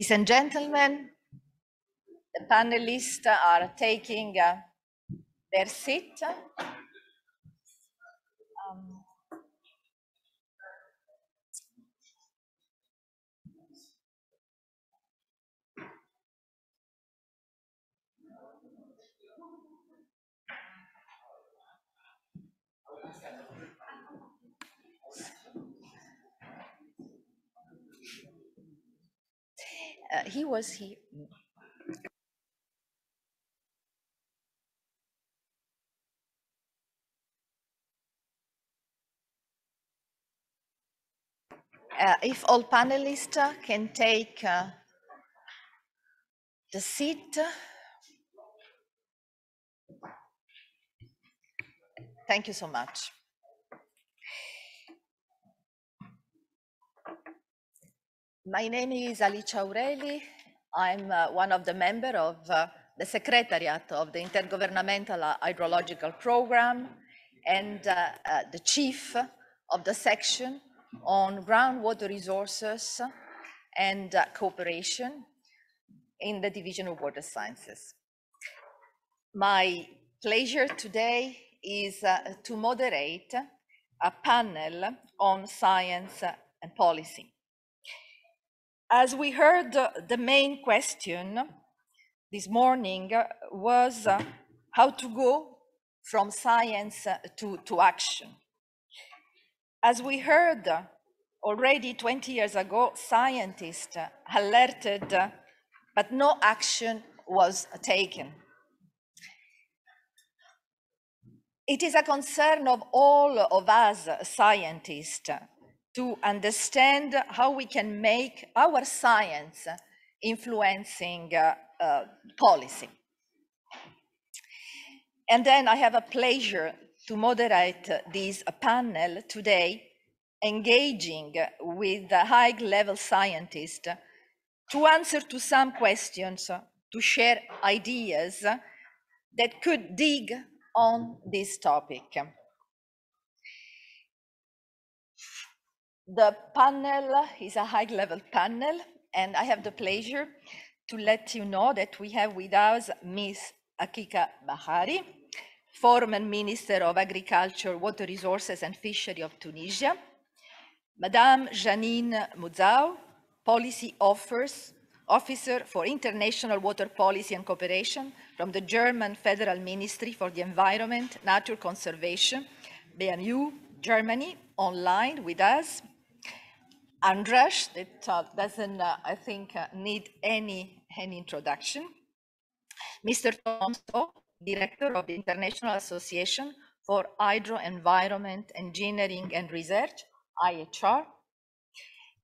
Ladies and gentlemen, the panelists are taking their seat. He was here. If all panelists can take the seat. Thank you so much. My name is Akiça Bahari. I'm one of the members of the Secretariat of the Intergovernmental Hydrological Programme and the chief of the section on groundwater resources and cooperation in the Division of Water Sciences. My pleasure today is to moderate a panel on science and policy. As we heard, the main question this morning was how to go from science to action. As we heard already 20 years ago, scientists alerted, but no action was taken. It is a concern of all of us scientists to understand how we can make our science influencing policy. And then I have a pleasure to moderate this panel today, engaging with high-level scientists to answer to some questions, to share ideas that could dig on this topic. The panel is a high-level panel, and I have the pleasure to let you know that we have with us Ms. Akiça Bahari, former Minister of Agriculture, Water Resources and Fishery of Tunisia, Madame Janine Muzau, Policy Officer for International Water Policy and Cooperation from the German Federal Ministry for the Environment, Nature Conservation, BMU, Germany, online with us. András, that doesn't, I think, need any introduction. Mr. Tom Soo, Director of the International Association for Hydro Environment Engineering and Research, IHR.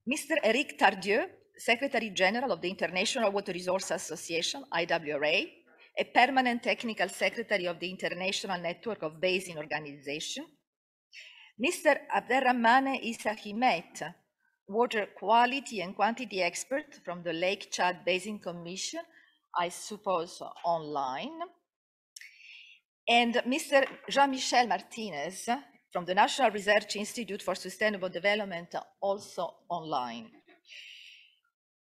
Mr. Eric Tardieu, Secretary General of the International Water Resources Association, IWRA, a Permanent Technical Secretary of the International Network of Basin Organization. Mr. Abderrahmane Issa Himet, Water Quality and Quantity Expert from the Lake Chad Basin Commission, I suppose online. And Mr. Jean-Michel Martinez from the National Research Institute for Sustainable Development, also online.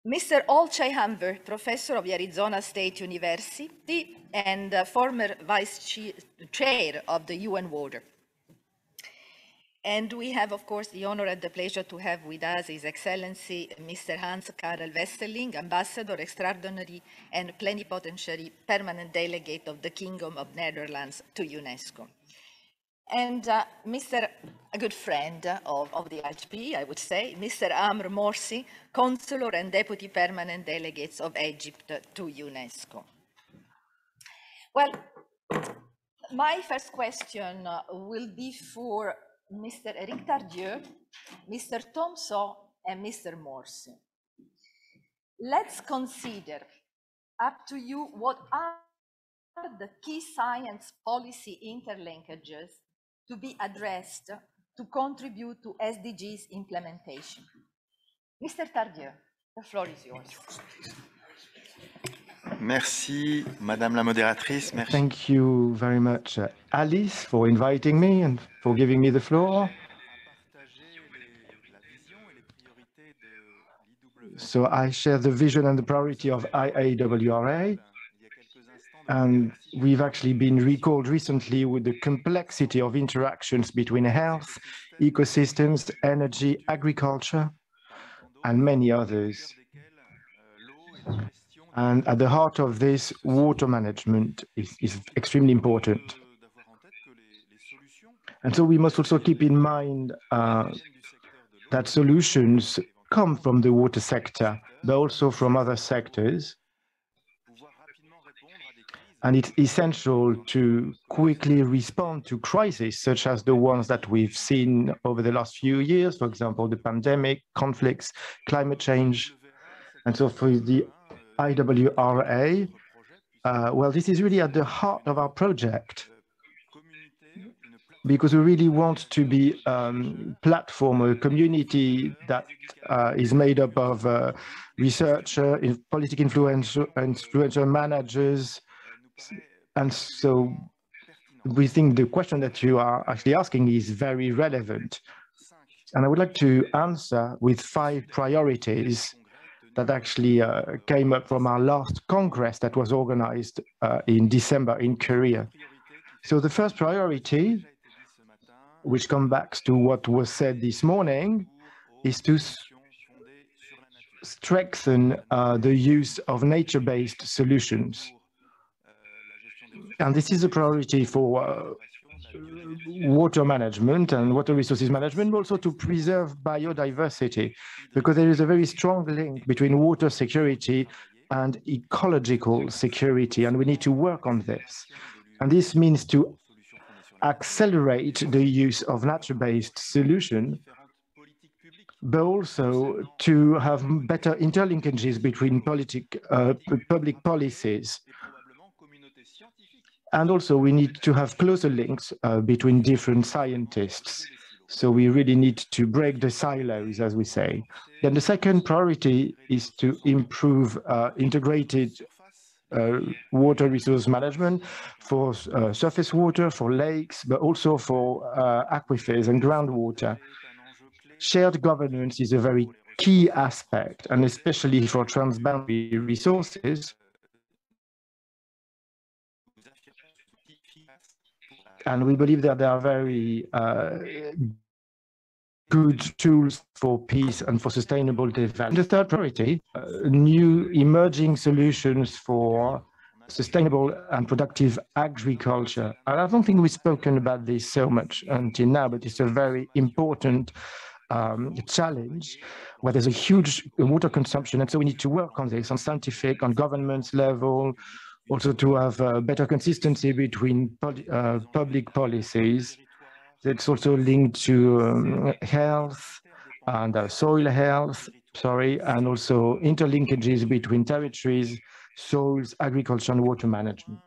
Mr. Olcay Ünver, Professor of the Arizona State University and former Vice Chair of the UN Water. And we have, of course, the honor and the pleasure to have with us His Excellency Mr. Hans-Karel Westerling, Ambassador Extraordinary and Plenipotentiary Permanent Delegate of the Kingdom of Netherlands to UNESCO. And a good friend of the IHP, I would say, Mr. Amr Morsi, Consular and Deputy Permanent Delegates of Egypt to UNESCO. Well, my first question will be for Mr. Eric Tardieu, Mr. Tom Soo, and Mr. Morsi. Let's consider, up to you, what are the key science policy interlinkages to be addressed to contribute to SDGs implementation. Mr. Tardieu, the floor is yours. Merci, Madame la Modératrice. Merci. Thank you very much, Alice, for inviting me and for giving me the floor. So I share the vision and the priority of IAHR, and we've actually been recalled recently with the complexity of interactions between health, ecosystems, energy, agriculture, and many others. And at the heart of this, water management is extremely important. And so we must also keep in mind that solutions come from the water sector, but also from other sectors. And it's essential to quickly respond to crises such as the ones that we've seen over the last few years, for example, the pandemic, conflicts, climate change. And so for the IWRA, well, this is really at the heart of our project, because we really want to be a platform, a community that is made up of researchers, political influencer managers. And so we think the question that you are actually asking is very relevant. And I would like to answer with 5 priorities that actually came up from our last Congress that was organized in December in Korea. So the first priority, which comes back to what was said this morning, is to strengthen the use of nature-based solutions. And this is a priority for water management and water resources management, but also to preserve biodiversity, because there is a very strong link between water security and ecological security, and we need to work on this. And this means to accelerate the use of nature-based solutions, but also to have better interlinkages between public policies. And also we need to have closer links between different scientists. So we really need to break the silos, as we say. Then the second priority is to improve integrated water resource management for surface water, for lakes, but also for aquifers and groundwater. Shared governance is a very key aspect, and especially for transboundary resources. And we believe that there are very good tools for peace and for sustainable development. The third priority, new emerging solutions for sustainable and productive agriculture. And I don't think we've spoken about this so much until now, but it's a very important challenge where there's a huge water consumption. And so we need to work on this on scientific, on government level, also to have better consistency between public policies. It's also linked to health and soil health, and also interlinkages between territories, soils, agriculture, and water management.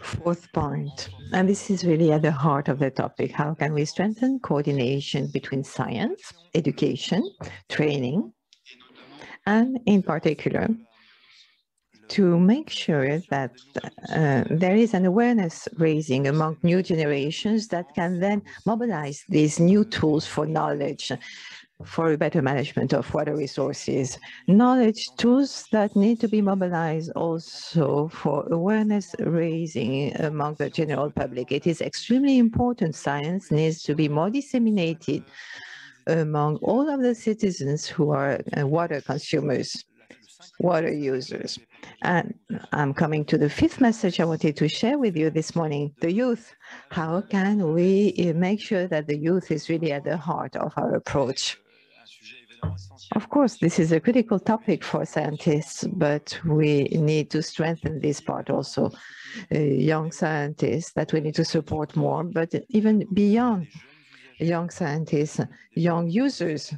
Fourth point, and this is really at the heart of the topic: how can we strengthen coordination between science, education, training, and in particular, to make sure that there is an awareness raising among new generations that can then mobilize these new tools for knowledge, for better management of water resources. Knowledge tools that need to be mobilized also for awareness raising among the general public. It is extremely important. Science needs to be more disseminated among all of the citizens who are water consumers, water users. And I'm coming to the fifth message I wanted to share with you this morning: the youth. How can we make sure that the youth is really at the heart of our approach? Of course, this is a critical topic for scientists, but we need to strengthen this part also. Young scientists that we need to support more, but even beyond young scientists, young users,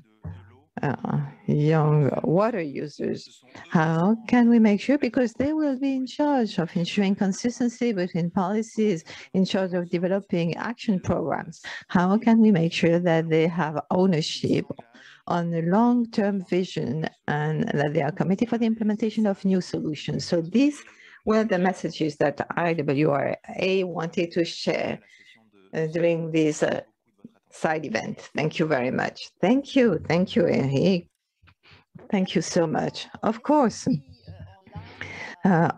young water users. How can we make sure, because they will be in charge of ensuring consistency between policies, in charge of developing action programs, how can we make sure that they have ownership on the long-term vision and that they are committed for the implementation of new solutions? So these were the messages that IWRA wanted to share during this side event. Thank you very much. Thank you, Eric. Thank you so much. Of course,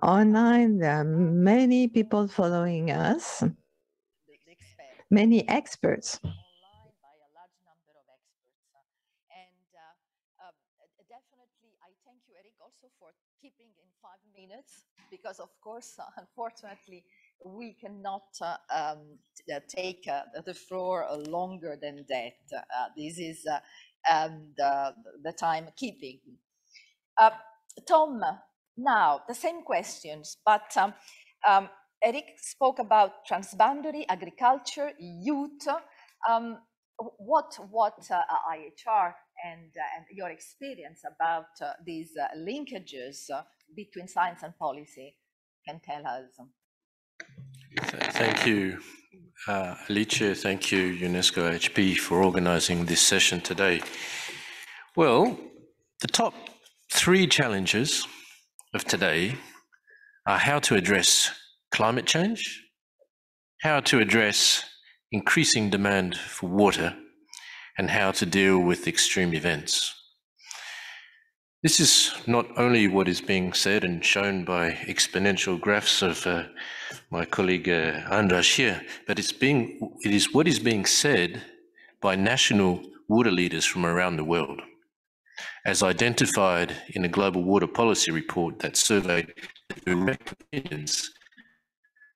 online, there are many people following us, many experts. Online by a large number of experts. Definitely, I thank you, Eric, also for keeping in 5 minutes, because of course, unfortunately, we cannot take the floor longer than that. This is the time keeping. Tom, now the same questions, but Eric spoke about transboundary agriculture, youth. What IHR and your experience about these linkages between science and policy can tell us? Thank you, Alicia. Thank you, UNESCO IHP, for organising this session today. Well, the top 3 challenges of today are how to address climate change, how to address increasing demand for water, and how to deal with extreme events. This is not only what is being said and shown by exponential graphs of my colleague András here, but it is what is being said by national water leaders from around the world, as identified in a global water policy report that surveyed the direct opinions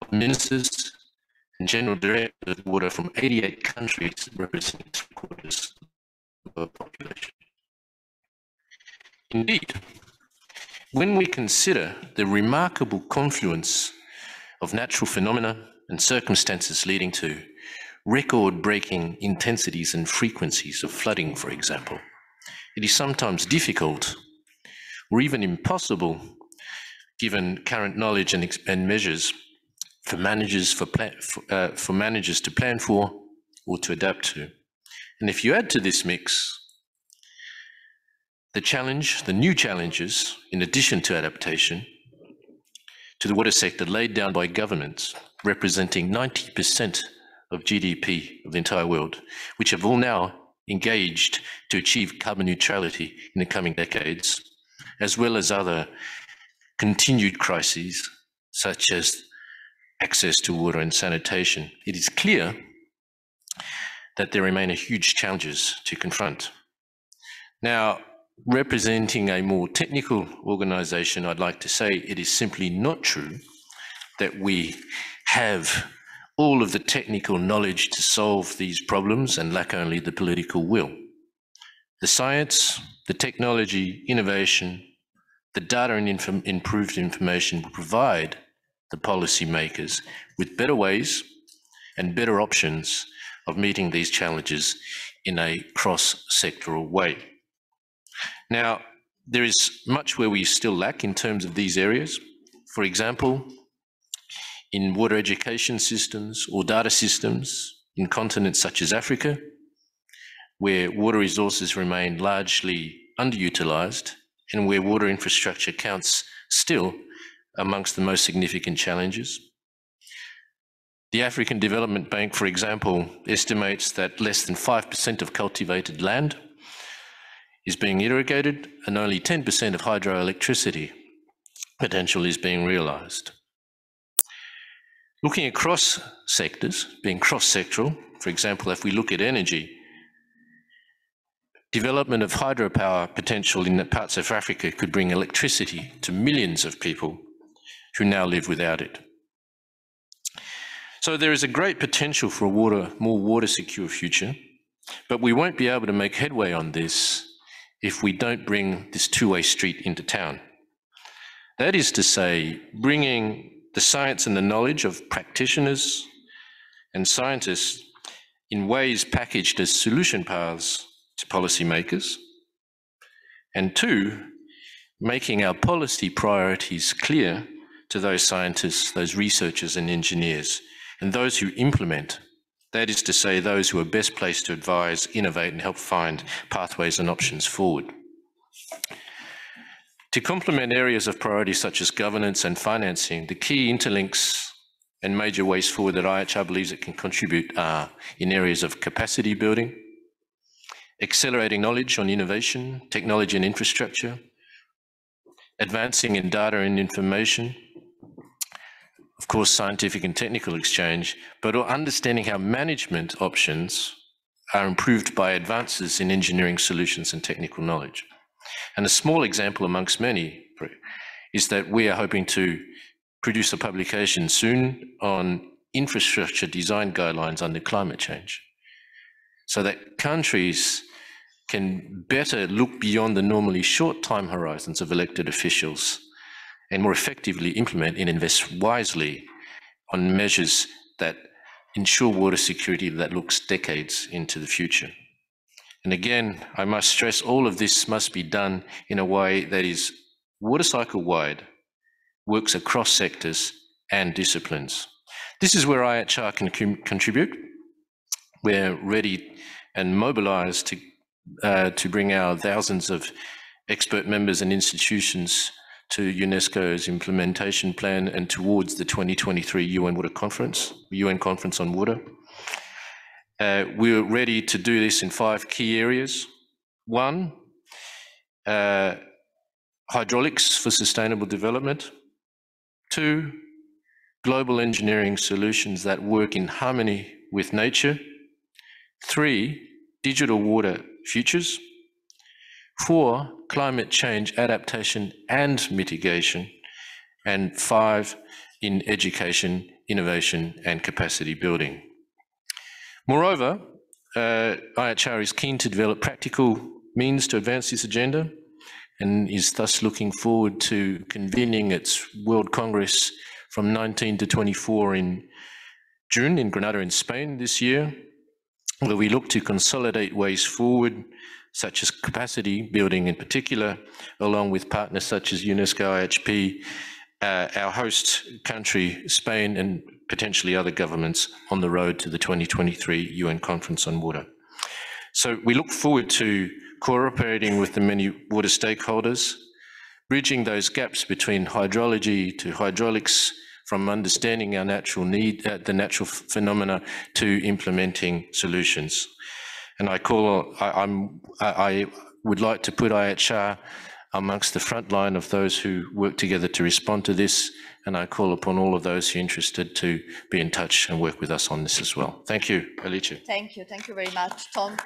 of ministers and general directors of water from 88 countries, representing 3/4 of the population. Indeed, when we consider the remarkable confluence of natural phenomena and circumstances leading to record-breaking intensities and frequencies of flooding, for example, it is sometimes difficult or even impossible, given current knowledge and measures, for managers to plan for or to adapt to. And if you add to this mix the new challenges, in addition to adaptation, to the water sector laid down by governments, representing 90% of GDP of the entire world, which have all now engaged to achieve carbon neutrality in the coming decades, as well as other continued crises, such as access to water and sanitation, it is clear that there remain huge challenges to confront. Now, representing a more technical organisation, I'd like to say it is simply not true that we have all of the technical knowledge to solve these problems and lack only the political will. The science, the technology, innovation, the data and improved information will provide the policymakers with better ways and better options of meeting these challenges in a cross-sectoral way. Now, there is much where we still lack in terms of these areas. For example, in water education systems or data systems in continents such as Africa, where water resources remain largely underutilised and where water infrastructure counts still amongst the most significant challenges. The African Development Bank, for example, estimates that less than 5% of cultivated land is being irrigated and only 10% of hydroelectricity potential is being realised. Looking across sectors, being cross-sectoral, for example, if we look at energy, development of hydropower potential in parts of Africa could bring electricity to millions of people who now live without it. So there is a great potential for a more water-secure future, but we won't be able to make headway on this if we don't bring this two-way street into town. That is to say, bringing the science and the knowledge of practitioners and scientists in ways packaged as solution paths to policymakers, and 2, making our policy priorities clear to those scientists, those researchers and engineers, and those who implement. That is to say, those who are best placed to advise, innovate, and help find pathways and options forward. To complement areas of priority such as governance and financing, the key interlinks and major ways forward that IHR believes it can contribute are in areas of capacity building, accelerating knowledge on innovation, technology and infrastructure, advancing in data and information, of course, scientific and technical exchange, but understanding how management options are improved by advances in engineering solutions and technical knowledge. And a small example amongst many is that we are hoping to produce a publication soon on infrastructure design guidelines under climate change, so that countries can better look beyond the normally short time horizons of elected officials and more effectively implement and invest wisely on measures that ensure water security that looks decades into the future. And again, I must stress all of this must be done in a way that is water cycle wide, works across sectors and disciplines. This is where IHR can contribute. We're ready and mobilized to bring our thousands of expert members and institutions to UNESCO's implementation plan and towards the 2023 UN Conference on Water. We're ready to do this in 5 key areas. 1, hydraulics for sustainable development. 2, global engineering solutions that work in harmony with nature. 3, digital water futures. 4, climate change adaptation and mitigation. And 5, in education, innovation, and capacity building. Moreover, IHR is keen to develop practical means to advance this agenda and is thus looking forward to convening its World Congress from 19 to 24 in June in Granada in Spain this year, where we look to consolidate ways forward, such as capacity building in particular, along with partners such as UNESCO, IHP, our host country, Spain, and potentially other governments on the road to the 2023 UN Conference on Water. So we look forward to cooperating with the many water stakeholders, bridging those gaps between hydrology to hydraulics, from understanding our natural need, the natural phenomena, to implementing solutions. And I would like to put IHR amongst the front line of those who work together to respond to this, and I call upon all of those who are interested to be in touch and work with us on this as well. Thank you, Alicia. Thank you very much, Tom.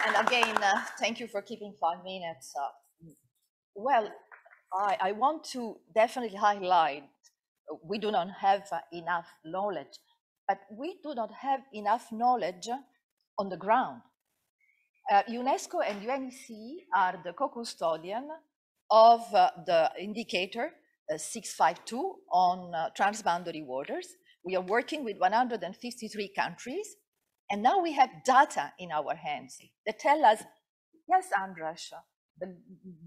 And again, thank you for keeping 5 minutes. Well, I want to definitely highlight, we do not have enough knowledge, but we do not have enough knowledge on the ground. UNESCO and UNEC are the co-custodian of the indicator 652 on transboundary waters. We are working with 153 countries, and now we have data in our hands that tell us, yes, András, the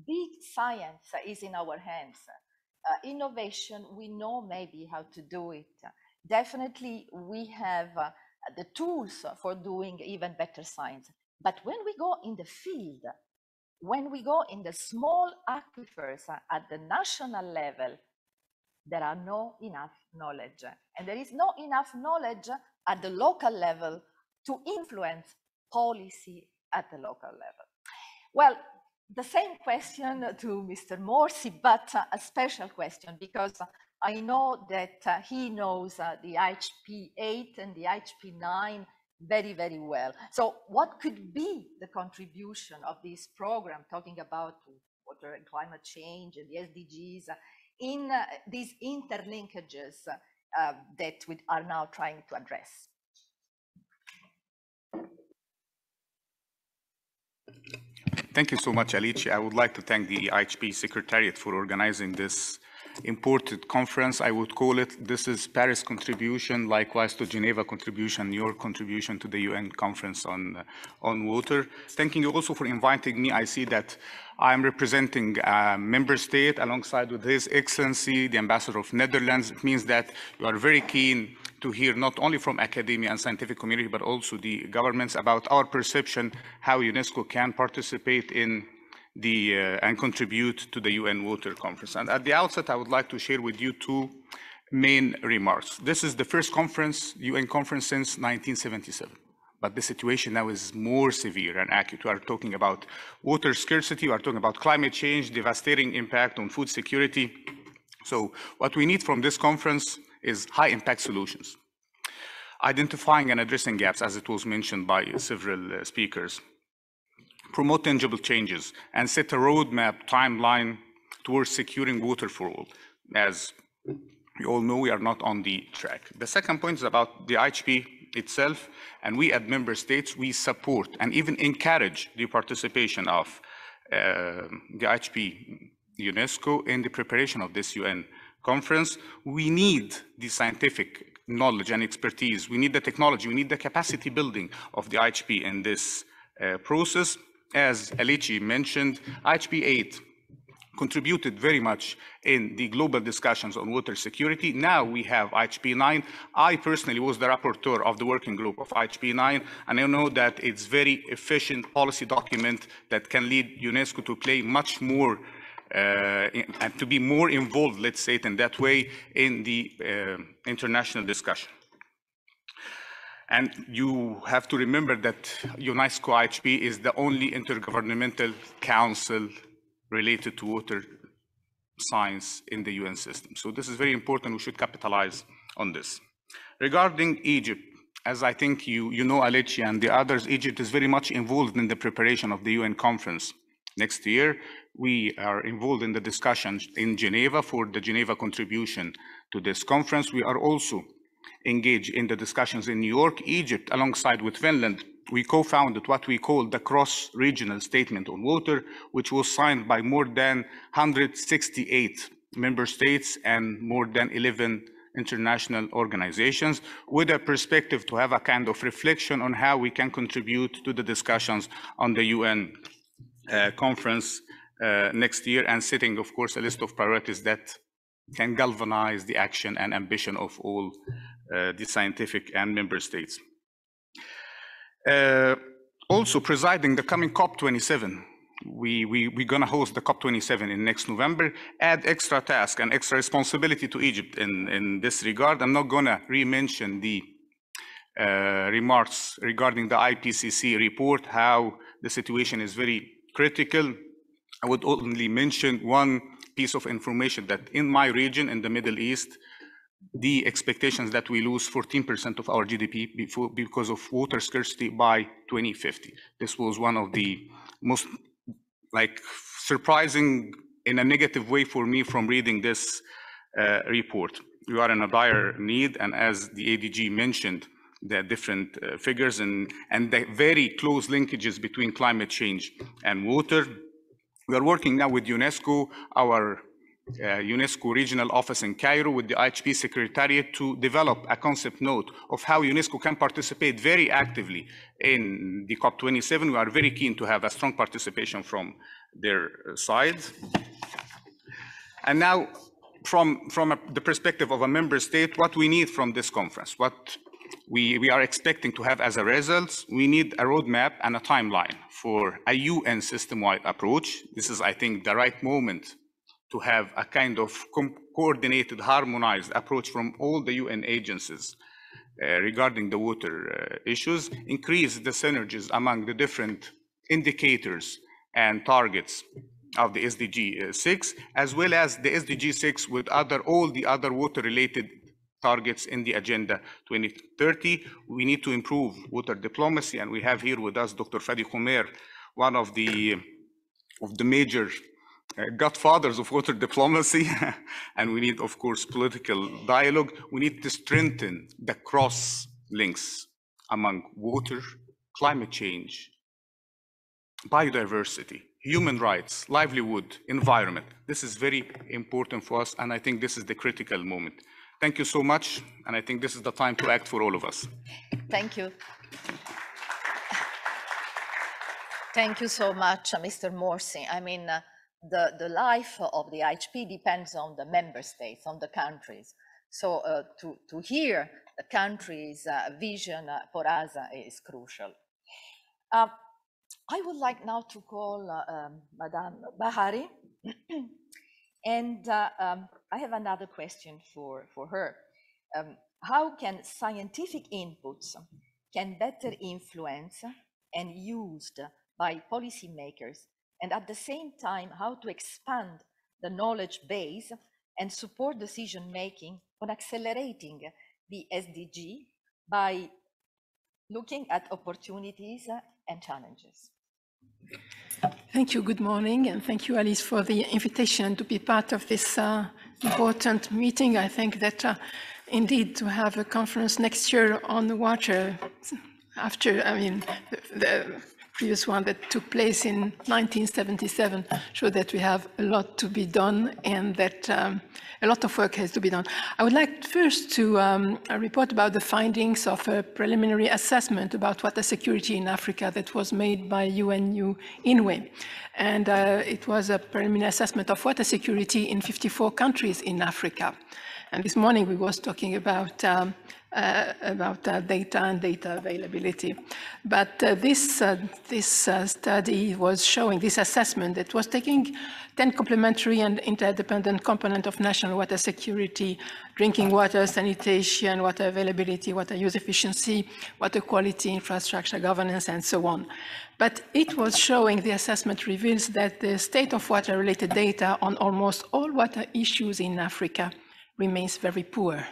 big science is in our hands. Innovation, we know maybe how to do it. Definitely, we have the tools for doing even better science. But when we go in the field, when we go in the small aquifers at the national level, there are no enough knowledge. And there is no enough knowledge at the local level to influence policy at the local level. Well, the same question to Mr. Morsi, but a special question, because I know that he knows the IHP-8 and the IHP-9 very, very well. So what could be the contribution of this program, talking about water and climate change and the SDGs, in these interlinkages that we are now trying to address? Thank you so much, Alicia. I would like to thank the IHP Secretariat for organizing this important conference. I would call it, this is Paris contribution, likewise to Geneva contribution, your contribution to the UN conference on water. Thanking you also for inviting me. I see that I'm representing a member state alongside with His Excellency, the Ambassador of Netherlands. It means that you are very keen to hear not only from academia and scientific community, but also the governments about our perception, how UNESCO can participate in the and contribute to the UN Water Conference. And at the outset, I would like to share with you 2 main remarks. This is the first conference, UN conference, since 1977. but the situation now is more severe and acute. We are talking about water scarcity, we are talking about climate change, devastating impact on food security. So what we need from this conference is high impact solutions, identifying and addressing gaps, as it was mentioned by several speakers, promote tangible changes, and set a roadmap timeline towards securing water for all. As we all know, we are not on the track. The second point is about the IHP itself, and we at member states, we support and even encourage the participation of the IHP UNESCO in the preparation of this UN conference. We need the scientific knowledge and expertise. We need the technology. We need the capacity building of the IHP in this process. As Alici mentioned, IHP-8 contributed very much in the global discussions on water security. Now we have IHP-9. I personally was the rapporteur of the working group of IHP-9, and I know that it's very efficient policy document that can lead UNESCO to play much more and to be more involved, let's say it in that way, in the international discussion. And you have to remember that UNESCO IHP is the only intergovernmental council related to water science in the UN system. So this is very important. We should capitalize on this. Regarding Egypt, as I think you know, Alici and the others, Egypt is very much involved in the preparation of the UN conference next year. We are involved in the discussions in Geneva for the Geneva contribution to this conference. We are also engaged in the discussions in New York. Egypt, alongside with Finland, we co-founded what we call the cross-regional statement on water, which was signed by more than 168 member states and more than 11 international organizations, with a perspective to have a kind of reflection on how we can contribute to the discussions on the UN conference next year, and setting, of course, a list of priorities that can galvanize the action and ambition of all the scientific and member states. Also presiding the coming COP27, we're going to host the COP27 in next November, add extra task and extra responsibility to Egypt in this regard. I'm not going to re-mention the remarks regarding the IPCC report, how the situation is very critical. I would only mention one piece of information that in my region, in the Middle East, the expectations that we lose 14% of our GDP because of water scarcity by 2050. This was one of the most surprising in a negative way for me from reading this report. We are in a dire need, and as the ADG mentioned, the different figures and the very close linkages between climate change and water. We are working now with UNESCO, our UNESCO regional office in Cairo, with the IHP Secretariat to develop a concept note of how UNESCO can participate very actively in the COP27. We are very keen to have a strong participation from their side. And now, from the perspective of a member state, what we need from this conference, what we are expecting to have as a result, we need a roadmap and a timeline for a UN system-wide approach. This is, I think, the right moment to have a kind of coordinated, harmonized approach from all the UN agencies regarding the water issues, increase the synergies among the different indicators and targets of the SDG 6, as well as the SDG 6 with all the other water-related targets in the Agenda 2030. We need to improve water diplomacy, and we have here with us Dr. Fadi Khumer, one of the major godfathers of water diplomacy. And we need, of course, political dialogue. We need to strengthen the cross links among water, climate change, biodiversity, human rights, livelihood, environment. This is very important for us, and I think this is the critical moment. Thank you so much, and I think this is the time to act for all of us. Thank you. Thank you so much, Mr. Morsi. I mean, the life of the IHP depends on the member states, on the countries. So to hear the country's vision for us is crucial. I would like now to call Madame Bahari. And I have another question for her. How can scientific inputs can better influence and used by policymakers, and at the same time, how to expand the knowledge base and support decision-making on accelerating the SDG by looking at opportunities and challenges. Thank you. Good morning, and thank you, Alice, for the invitation to be part of this important meeting. I think that indeed to have a conference next year on the water after, the previous one that took place in 1977 showed that we have a lot to be done and that a lot of work has to be done. I would like first to report about the findings of a preliminary assessment about water security in Africa that was made by UNU-INWE. And it was a preliminary assessment of water security in 54 countries in Africa. And this morning we was talking about data and data availability. But this study was showing this assessment that was taking 10 complementary and interdependent components of national water security: drinking water, sanitation, water availability, water use efficiency, water quality, infrastructure governance, and so on. But it was showing, the assessment reveals that the state of water-related data on almost all water issues in Africa remains very poor.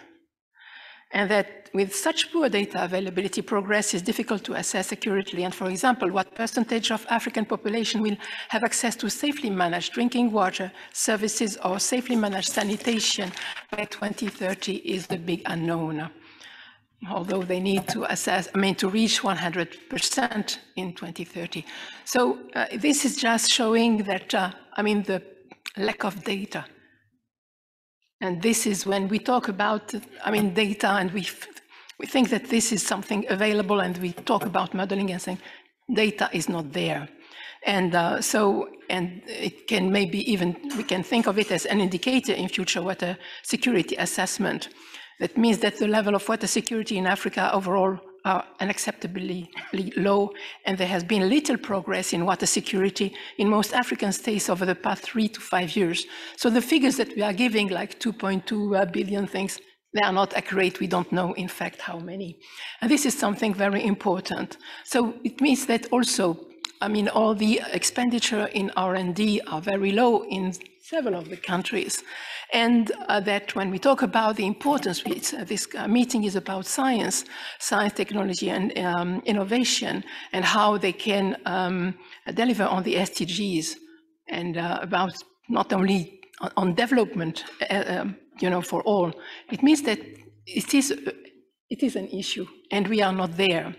And that with such poor data availability, progress is difficult to assess accurately. And for example, what percentage of African population will have access to safely managed drinking water services or safely managed sanitation by 2030 is the big unknown. Although they need to to reach 100% in 2030. So this is just showing that, the lack of data. And this is when we talk about, data, and we think that this is something available, and we talk about modeling and saying data is not there. And and it can maybe even, we can think of it as an indicator in future water security assessment. That means that the level of water security in Africa overall are unacceptably low, and there has been little progress in water security in most African states over the past 3 to 5 years. So the figures that we are giving, like 2.2 billion things, they are not accurate. We don't know, in fact, how many. And this is something very important. So it means that also, all the expenditure in R&D are very low in several of the countries. And that when we talk about the importance, this meeting is about science, technology, and innovation, and how they can deliver on the SDGs, and about not only on development, for all. It means that it is an issue, and we are not there.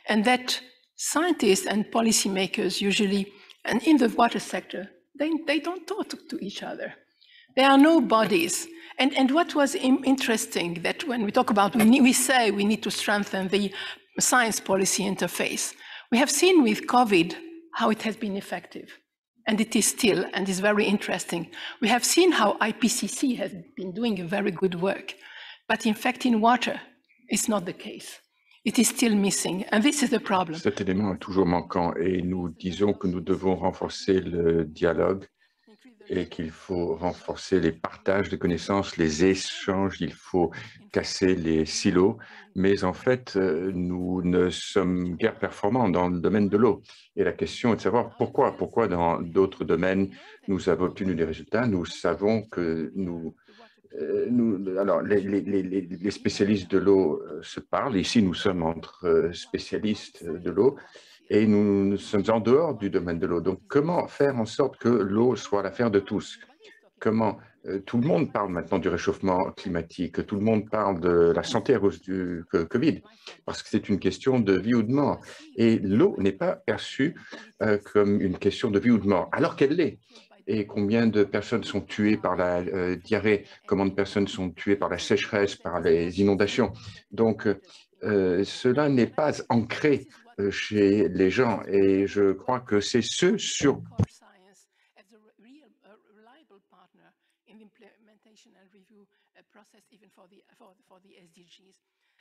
And that scientists and policymakers usually, and in the water sector, they don't talk to each other. There are no bodies. And what was interesting, that when we talk about, we say we need to strengthen the science policy interface. We have seen with COVID how it has been effective. And it is still, and is very interesting. We have seen how IPCC has been doing a very good work. But in fact, in water, it's not the case. It is still missing, and this is the problem. Cet élément est toujours manquant, et nous disons que nous devons renforcer le dialogue et qu'il faut renforcer les partages de connaissances, les échanges, il faut casser les silos. Mais en fait, nous ne sommes guère performants dans le domaine de l'eau. Et la question est de savoir pourquoi. Pourquoi dans d'autres domaines nous avons obtenu des résultats. Nous savons que alors, les spécialistes de l'eau se parlent. Ici, nous sommes entre spécialistes de l'eau et nous sommes en dehors du domaine de l'eau. Donc, comment faire en sorte que l'eau soit l'affaire de tous? Comment tout le monde parle maintenant du réchauffement climatique, tout le monde parle de la santé à cause du Covid, parce que c'est une question de vie ou de mort. Et l'eau n'est pas perçue comme une question de vie ou de mort, alors qu'elle l'est. Et combien de personnes sont tuées par la diarrhée, combien de personnes sont tuées par la sécheresse, par les inondations. Donc, cela n'est pas ancré chez les gens, et je crois que c'est ce sur...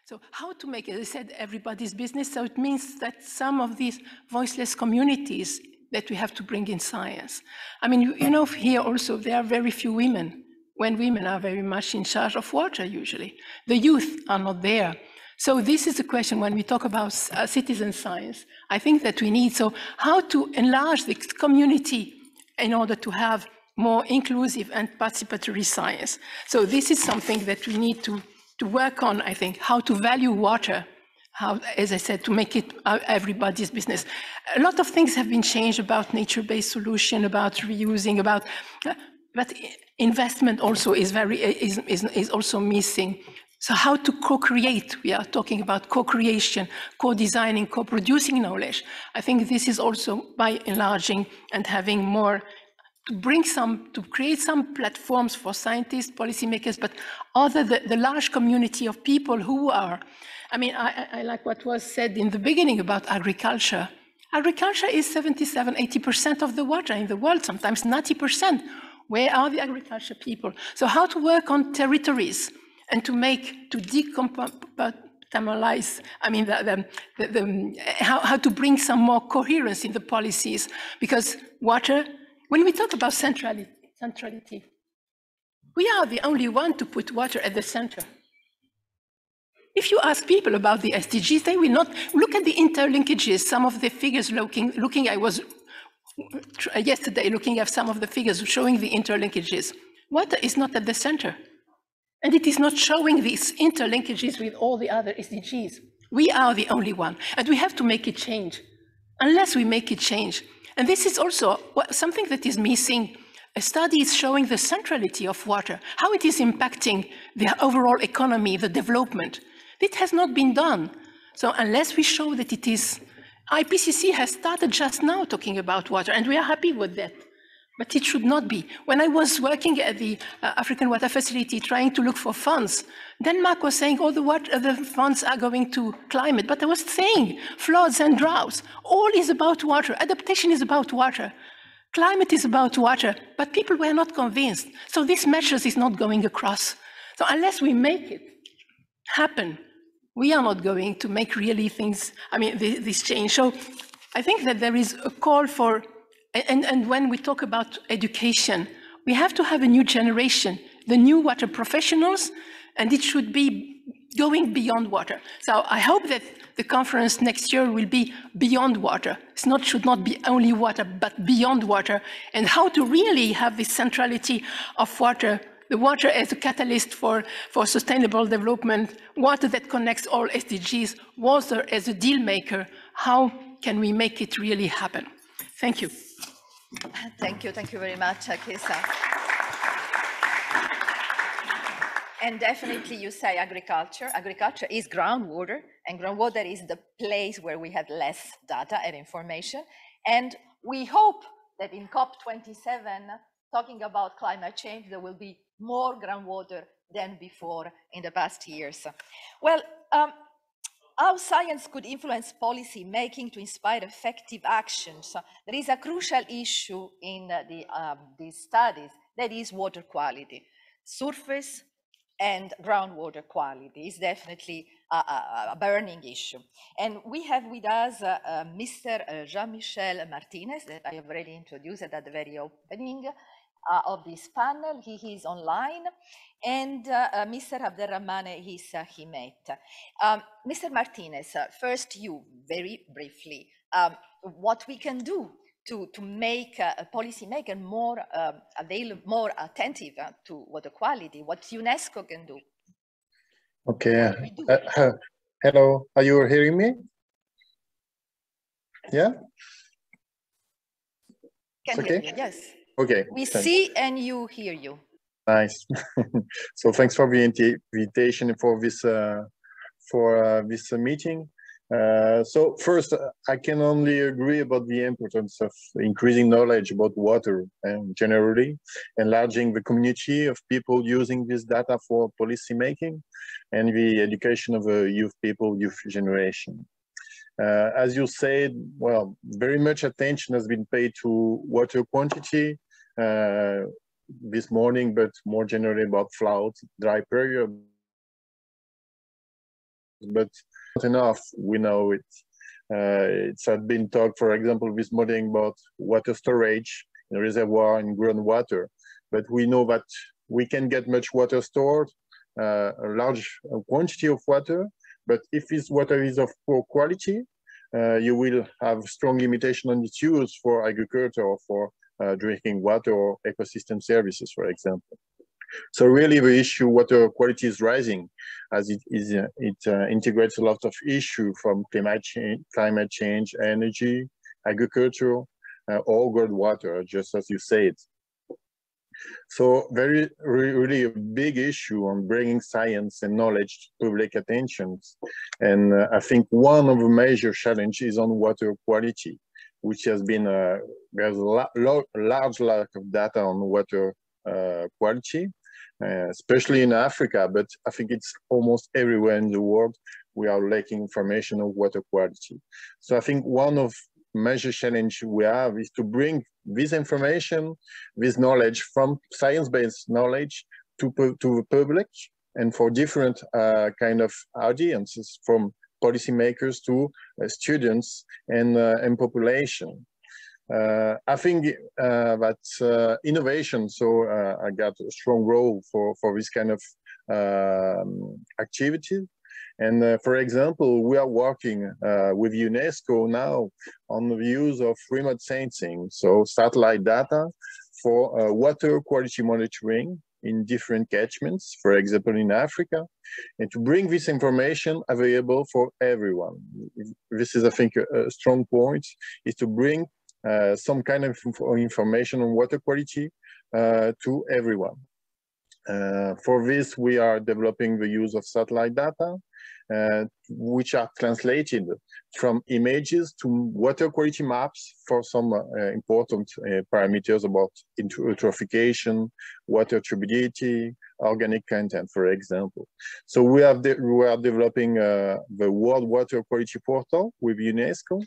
So how to make it, as I said, everybody's business, so it means that some of these voiceless communities that we have to bring in science. Here also, there are very few women, when women are very much in charge of water, usually. The youth are not there. So this is the question when we talk about citizen science. I think that we need, so how to enlarge the community in order to have more inclusive and participatory science. So this is something that we need to work on, I think, how to value water, how, as I said, to make it everybody's business. A lot of things have been changed about nature-based solution, about reusing, but investment also is also missing. So how to co-create? We are talking about co-creation, co-designing, co-producing knowledge. I think this is also by enlarging and having more, to create some platforms for scientists, policymakers, but other the large community of people who are, I mean, I like what was said in the beginning about agriculture. Agriculture is 77, 80% of the water in the world, sometimes 90%. Where are the agriculture people? So how to work on territories and to decompartmentalize, I mean, how to bring some more coherence in the policies, because water, when we talk about centrality, we are the only one to put water at the center. If you ask people about the SDGs, they will not look at the interlinkages, some of the figures looking, I was yesterday looking at some of the figures showing the interlinkages. Water is not at the center. And it is not showing these interlinkages with all the other SDGs. We are the only one, and we have to make it change. Unless we make it change. And this is also something that is missing. A study is showing the centrality of water, how it is impacting the overall economy, the development. It has not been done. So unless we show that it is, IPCC has started just now talking about water, and we are happy with that. But it should not be. When I was working at the African Water Facility trying to look for funds, Denmark was saying all the funds are going to climate. But I was saying floods and droughts, all is about water. Adaptation is about water. Climate is about water. But people were not convinced. So this message is not going across. So unless we make it happen, we are not going to make really things, I mean, this change. So I think that there is a call for, and when we talk about education, we have to have a new generation, the new water professionals, and it should be going beyond water. So I hope that the conference next year will be beyond water. Should not be only water, but beyond water, and how to really have this centrality of water, the water as a catalyst for sustainable development, water that connects all SDGs, water as a deal maker. How can we make it really happen? Thank you. Thank you very much, Akiça. And definitely you say agriculture. Agriculture is groundwater, and groundwater is the place where we have less data and information. And we hope that in COP27, talking about climate change, there will be more groundwater than before in the past years. Well, how science could influence policy making to inspire effective actions. There is a crucial issue in these studies, that is water quality. Surface and groundwater quality is definitely a burning issue. And we have with us Mr. Jean-Michel Martinez, that I have already introduced at the very opening of this panel. He is online, and Mr. Abderrahmane Issa Himet. Mr. Martinez, first you, very briefly, what we can do to make a policymaker more available, more attentive to water quality, what UNESCO can do. Okay. Hello, are you hearing me? Yeah? Can hear you, yes. Okay. We see and you hear you. Nice. So thanks for the invitation for this meeting. So first, I can only agree about the importance of increasing knowledge about water and generally enlarging the community of people using this data for policy making and the education of the youth generation. As you said, well, very much attention has been paid to water quantity this morning, but more generally about floods, dry period. But not enough, we know it. It's had been talked, for example, this morning about water storage in reservoir and groundwater. But we know that we can get much water stored, a large quantity of water, But if this water is of poor quality, you will have strong limitation on its use for agriculture or for drinking water or ecosystem services, for example. So really the issue water quality is rising as it integrates a lot of issues from climate change, energy, agriculture, or groundwater, just as you said. So really a big issue on bringing science and knowledge to public attention. And I think one of the major challenges is on water quality, which has been, there's a large lack of data on water quality, especially in Africa, but I think it's almost everywhere in the world we are lacking information on water quality. So I think one of major challenge we have is to bring this information, this knowledge from science-based knowledge to the public and for different kind of audiences, from policymakers to students and population. I think that innovation, so I got a strong role for this kind of activity. And for example, we are working with UNESCO now on the use of remote sensing, so satellite data for water quality monitoring in different catchments, for example, in Africa, and to bring this information available for everyone. This is, I think, a strong point, is to bring some kind of information on water quality to everyone. For this, we are developing the use of satellite data, which are translated from images to water quality maps for some important parameters about eutrophication, water turbidity, organic content, for example. So we are developing the World Water Quality Portal with UNESCO,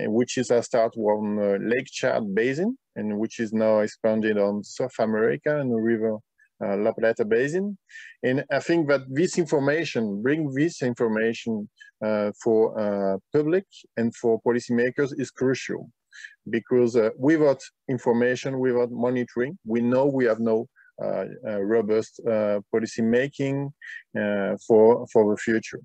which is a start on Lake Chad Basin, and which is now expanded on South America and the river La Plata Basin. And I think that this information, bring this information for public and for policymakers is crucial, because without information, without monitoring, we know we have no robust policy making for the future.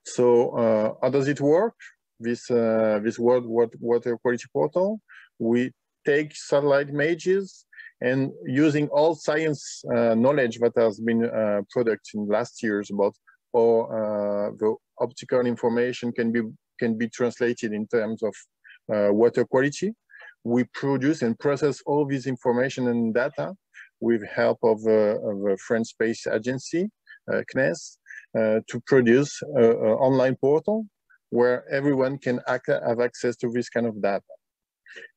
So how does it work? This World Water Quality Portal, we take satellite images, and using all science knowledge that has been produced in last years about how the optical information can be translated in terms of water quality, we produce and process all this information and data with help of the French Space Agency, CNES, to produce an online portal where everyone can have access to this kind of data.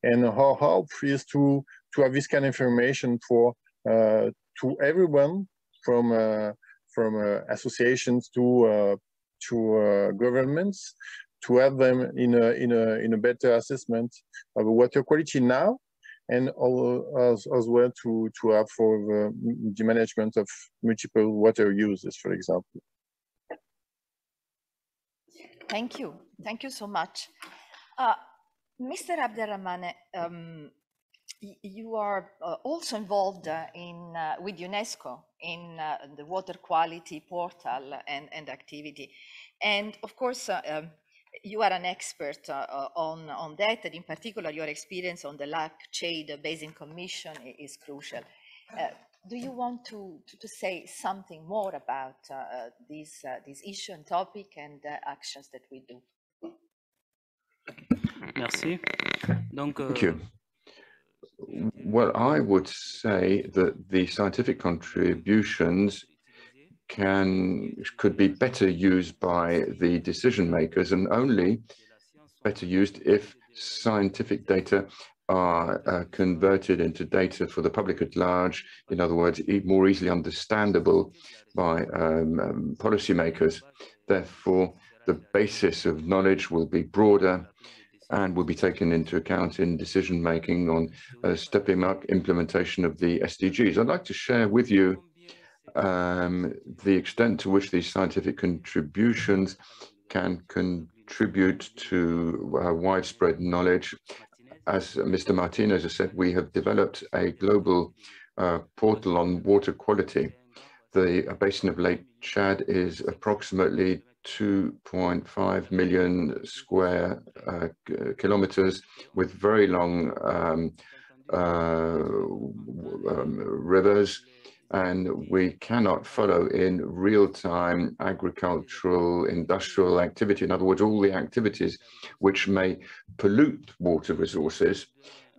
And our hope is to have this kind of information for to everyone, from associations to governments, to have them in a better assessment of water quality now, and as well to have for the management of multiple water uses, for example. Thank you so much. Mr. Abderrahmane, you are also involved with UNESCO in the water quality portal and activity. And of course, you are an expert on that, and in particular, your experience on the Lake Chad Basin Commission is crucial. Do you want to say something more about this issue and topic and the actions that we do? Merci. Donc, Thank you. Well, I would say that the scientific contributions could be better used by the decision makers, and only better used if scientific data are converted into data for the public at large. In other words, more easily understandable by policymakers. Therefore, the basis of knowledge will be broader and will be taken into account in decision-making on stepping up implementation of the SDGs. I'd like to share with you the extent to which these scientific contributions can contribute to widespread knowledge. As Mr. Martinez has said, we have developed a global portal on water quality the basin of Lake Chad is approximately 2.5 million square kilometers with very long rivers, and we cannot follow in real-time agricultural, industrial activity. In other words, all the activities which may pollute water resources.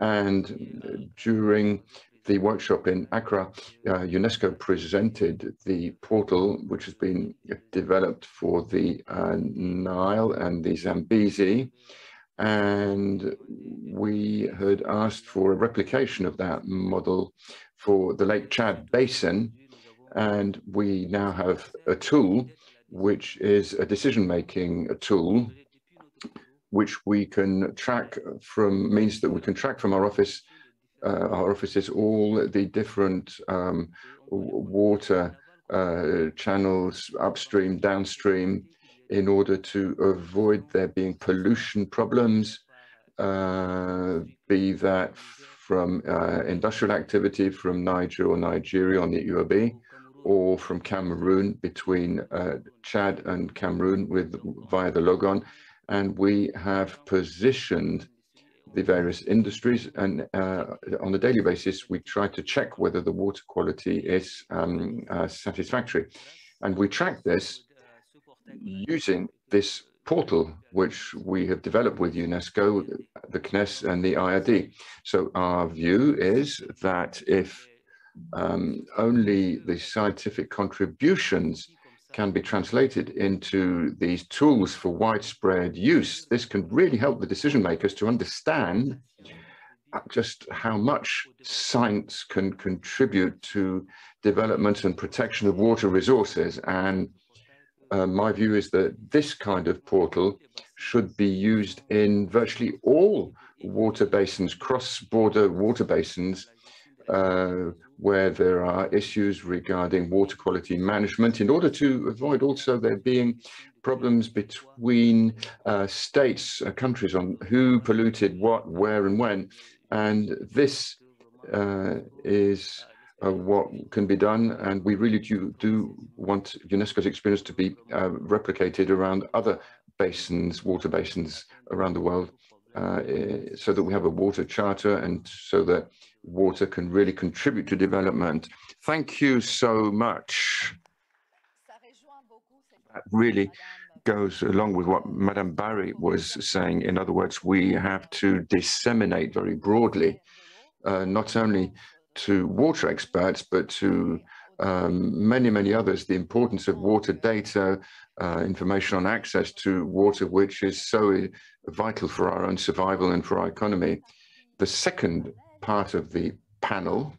And during the workshop in Accra, UNESCO presented the portal which has been developed for the Nile and the Zambezi, and we had asked for a replication of that model for the Lake Chad Basin, and we now have a tool which is a decision-making tool which we can track from, means that we can track from our offices all the different water channels, upstream, downstream, in order to avoid there being pollution problems, be that from industrial activity from Niger or Nigeria on the UAB, or from Cameroon, between Chad and Cameroon via the Logon. And we have positioned the various industries, and on a daily basis, we try to check whether the water quality is satisfactory. And we track this using this portal, which we have developed with UNESCO, the CNES, and the IRD. So our view is that if only the scientific contributions can be translated into these tools for widespread use, this can really help the decision makers to understand just how much science can contribute to development and protection of water resources. And my view is that this kind of portal should be used in virtually all water basins, cross-border water basins, where there are issues regarding water quality management, in order to avoid also there being problems between states, countries, on who polluted what, where, and when. And this is what can be done, and we really do want UNESCO's experience to be replicated around other basins, water basins around the world, so that we have a water charter and so that water can really contribute to development. Thank you so much. That really goes along with what Madame Bahari was saying. In other words, we have to disseminate very broadly, not only to water experts, but to many, many others, the importance of water data, information on access to water, which is so vital for our own survival and for our economy. The second part of the panel,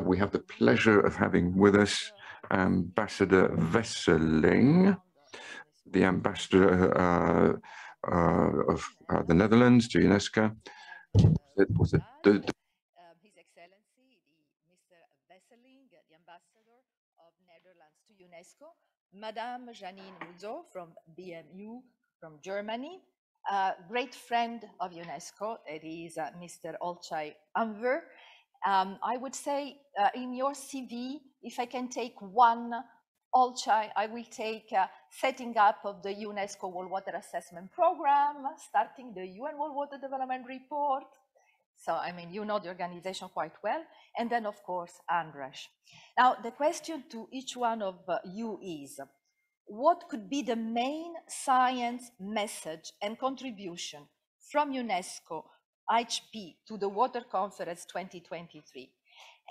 we have the pleasure of having with us Ambassador Wesseling, the ambassador of the Netherlands to UNESCO. It was His Excellency, Mr. Wesseling, the ambassador of Netherlands to UNESCO, Madame Janine Muzo from BMU from Germany, a great friend of UNESCO, it is Mr. Olcay Ünver. I would say in your CV, if I can take one, Olcay, I will take setting up of the UNESCO World Water Assessment Program, starting the UN World Water Development Report. So, I mean, you know the organization quite well. And then, of course, András. Now, the question to each one of you is, what could be the main science message and contribution from UNESCO IHP to the Water Conference 2023?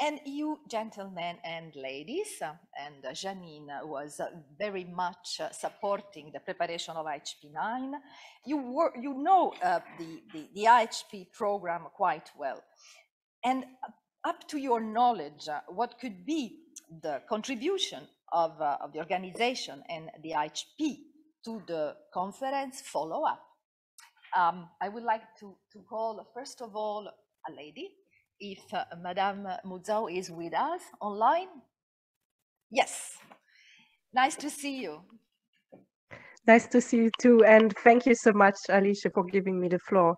And you, gentlemen and ladies, and Janine was very much supporting the preparation of IHP-IX. You know the IHP program quite well. And up to your knowledge, what could be the contribution of the organization and the IHP to the conference follow-up? I would like to call, first of all, a lady. If Madame Muzo is with us online. Yes, nice to see you. Nice to see you too, and thank you so much, Alicia, for giving me the floor.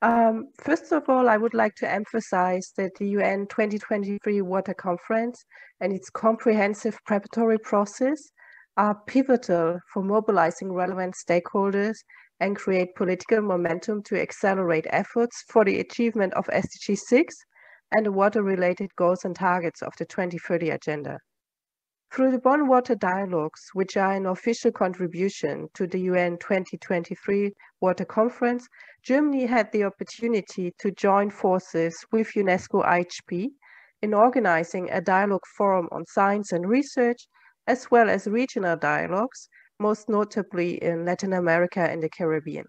First of all, I would like to emphasize that the UN 2023 Water Conference and its comprehensive preparatory process are pivotal for mobilizing relevant stakeholders and create political momentum to accelerate efforts for the achievement of SDG 6 and the water-related goals and targets of the 2030 Agenda. Through the Bonn Water Dialogues, which are an official contribution to the UN 2023 Water Conference, Germany had the opportunity to join forces with UNESCO IHP in organizing a dialogue forum on science and research, as well as regional dialogues, most notably in Latin America and the Caribbean.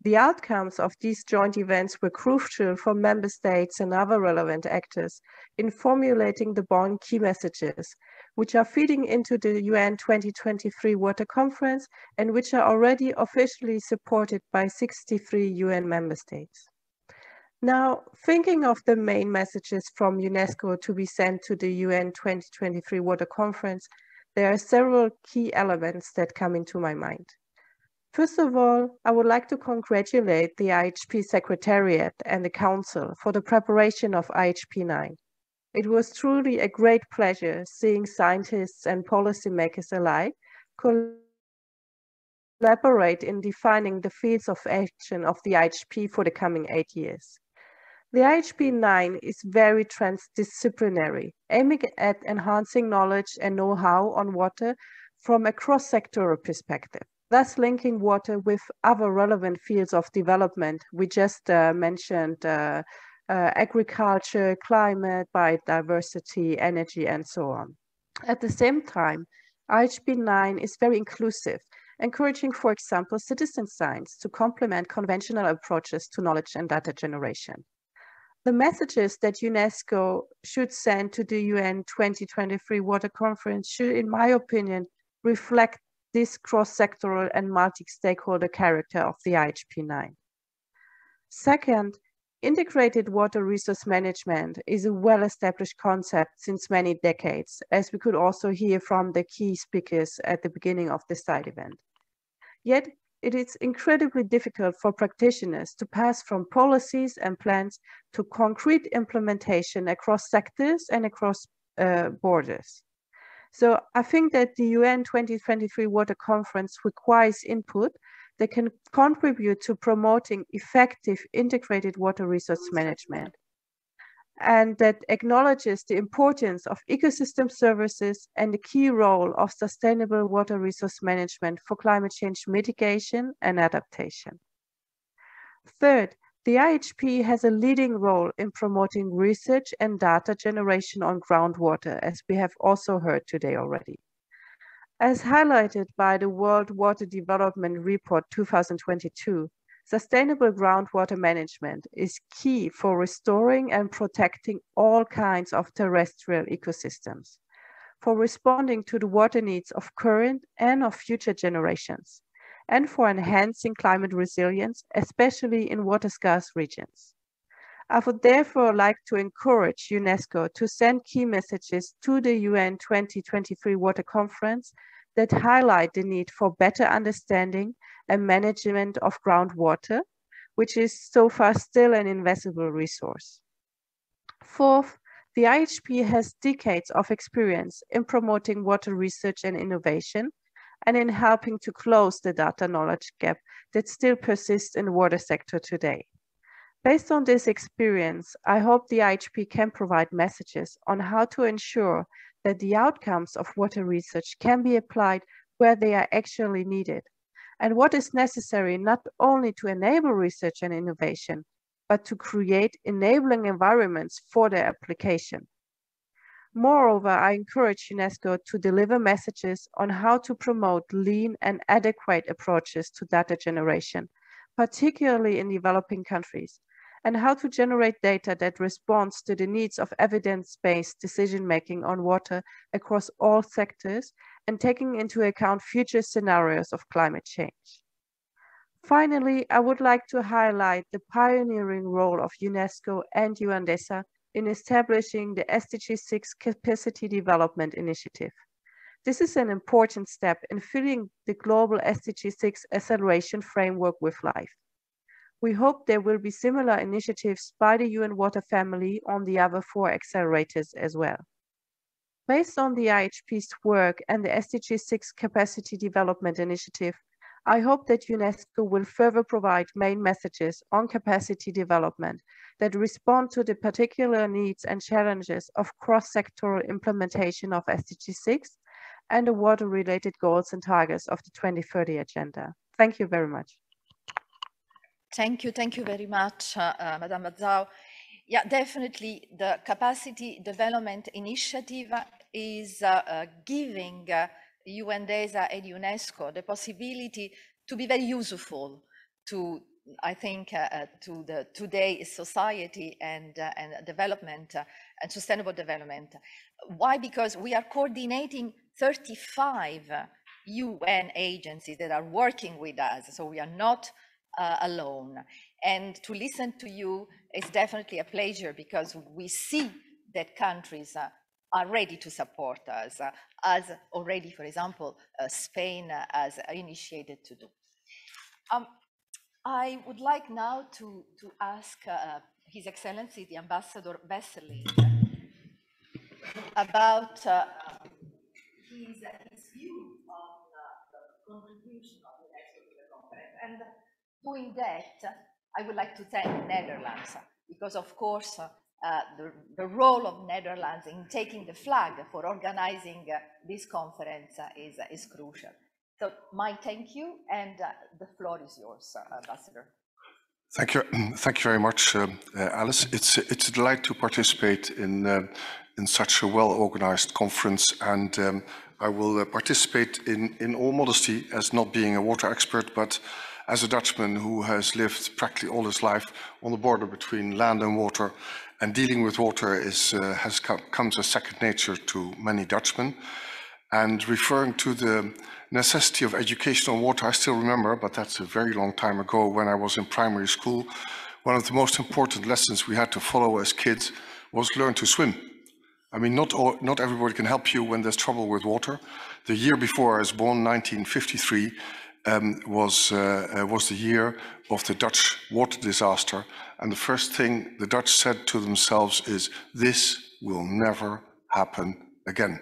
The outcomes of these joint events were crucial for member states and other relevant actors in formulating the Bonn key messages, which are feeding into the UN 2023 Water Conference and which are already officially supported by 63 UN member states. Now, thinking of the main messages from UNESCO to be sent to the UN 2023 Water Conference, there are several key elements that come into my mind. First of all, I would like to congratulate the IHP Secretariat and the Council for the preparation of IHP-IX. It was truly a great pleasure seeing scientists and policymakers alike collaborate in defining the fields of action of the IHP for the coming 8 years. The IHP-IX is very transdisciplinary, aiming at enhancing knowledge and know-how on water from a cross-sectoral perspective, thus linking water with other relevant fields of development. We just mentioned agriculture, climate, biodiversity, energy, and so on. At the same time, IHP-IX is very inclusive, encouraging, for example, citizen science to complement conventional approaches to knowledge and data generation. The messages that UNESCO should send to the UN 2023 Water Conference should, in my opinion, reflect this cross-sectoral and multi-stakeholder character of the IHP-IX. Second, integrated water resource management is a well-established concept since many decades, as we could also hear from the key speakers at the beginning of the side event. Yet, it is incredibly difficult for practitioners to pass from policies and plans to concrete implementation across sectors and across borders. So I think that the UN 2023 Water Conference requires input that can contribute to promoting effective integrated water resource management, and that acknowledges the importance of ecosystem services and the key role of sustainable water resource management for climate change mitigation and adaptation. Third, the IHP has a leading role in promoting research and data generation on groundwater, as we have also heard today already. As highlighted by the World Water Development Report 2022, sustainable groundwater management is key for restoring and protecting all kinds of terrestrial ecosystems, for responding to the water needs of current and of future generations, and for enhancing climate resilience, especially in water-scarce regions. I would therefore like to encourage UNESCO to send key messages to the UN 2023 Water Conference that highlight the need for better understanding and management of groundwater, which is so far still an invisible resource. Fourth, the IHP has decades of experience in promoting water research and innovation, and in helping to close the data knowledge gap that still persists in the water sector today. Based on this experience, I hope the IHP can provide messages on how to ensure that the outcomes of water research can be applied where they are actually needed, and what is necessary not only to enable research and innovation, but to create enabling environments for their application. Moreover, I encourage UNESCO to deliver messages on how to promote lean and adequate approaches to data generation, particularly in developing countries, and how to generate data that responds to the needs of evidence-based decision-making on water across all sectors and taking into account future scenarios of climate change. Finally, I would like to highlight the pioneering role of UNESCO and UNDESA in establishing the SDG 6 Capacity Development Initiative. This is an important step in filling the global SDG 6 acceleration framework with life. We hope there will be similar initiatives by the UN Water family on the other 4 accelerators as well. Based on the IHP's work and the SDG 6 Capacity Development Initiative, I hope that UNESCO will further provide main messages on capacity development that respond to the particular needs and challenges of cross-sectoral implementation of SDG 6 and the water-related goals and targets of the 2030 Agenda. Thank you very much. Thank you very much, Madame Mazzao. Yeah, definitely the Capacity Development Initiative is giving UNDESA and UNESCO the possibility to be very useful to, I think, to the today's society and development and sustainable development. Why? Because we are coordinating 35 UN agencies that are working with us, so we are not alone. And to listen to you is definitely a pleasure, because we see that countries are ready to support us, as already, for example, Spain has initiated to do. I would like now to ask His Excellency the Ambassador Wesseling about his view on the contribution of UNESCO to the conference. And doing that, I would like to thank Netherlands, because of course the role of Netherlands in taking the flag for organizing this conference is crucial. So my thank you, and the floor is yours, Ambassador. Thank you very much, Alice. It's a delight to participate in such a well-organized conference, and I will participate in all modesty, as not being a water expert, but as a Dutchman who has lived practically all his life on the border between land and water, and dealing with water has come as second nature to many Dutchmen. And referring to the necessity of education on water, I still remember, but that's a very long time ago, when I was in primary school, one of the most important lessons we had to follow as kids was learn to swim. I mean, not everybody can help you when there's trouble with water. The year before I was born, 1953, was the year of the Dutch water disaster. And the first thing the Dutch said to themselves is, this will never happen again.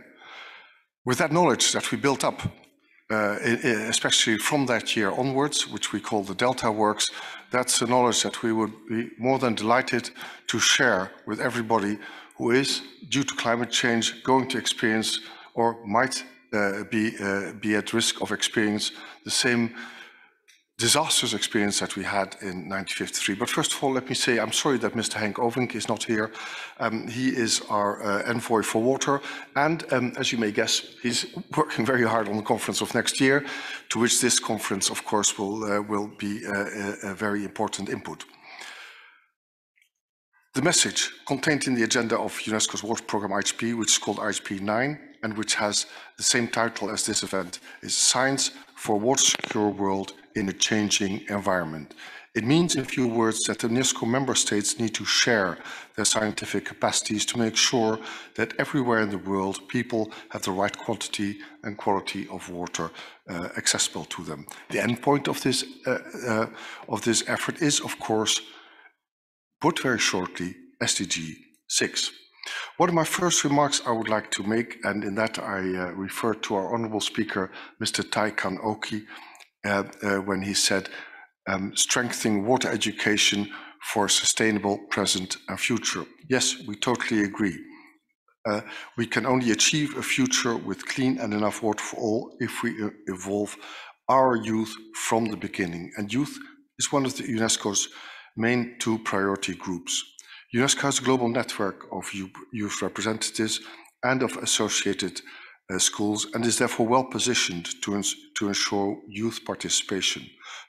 With that knowledge that we built up, especially from that year onwards, which we call the Delta Works, that's the knowledge that we would be more than delighted to share with everybody who is, due to climate change, going to experience or might be at risk of experience the same disastrous experience that we had in 1953. But first of all, let me say I'm sorry that Mr. Henk Ovink is not here. He is our envoy for water, and as you may guess, he's working very hard on the conference of next year, to which this conference, of course, will be a very important input. The message contained in the agenda of UNESCO's water program IHP, which is called IHP-IX, and which has the same title as this event, is Science for a Water Secure World in a Changing Environment. It means, in few words, that the UNESCO member states need to share their scientific capacities to make sure that everywhere in the world people have the right quantity and quality of water accessible to them. The end point of this effort is, of course, put very shortly, SDG 6. One of my first remarks I would like to make, and in that I refer to our honorable speaker, Mr. Taikan Oki, when he said, strengthening water education for a sustainable present and future. Yes, we totally agree. We can only achieve a future with clean and enough water for all if we evolve our youth from the beginning. And youth is one of the UNESCO's main 2 priority groups. UNESCO has a global network of youth representatives and of associated schools, and is therefore well positioned to ensure youth participation,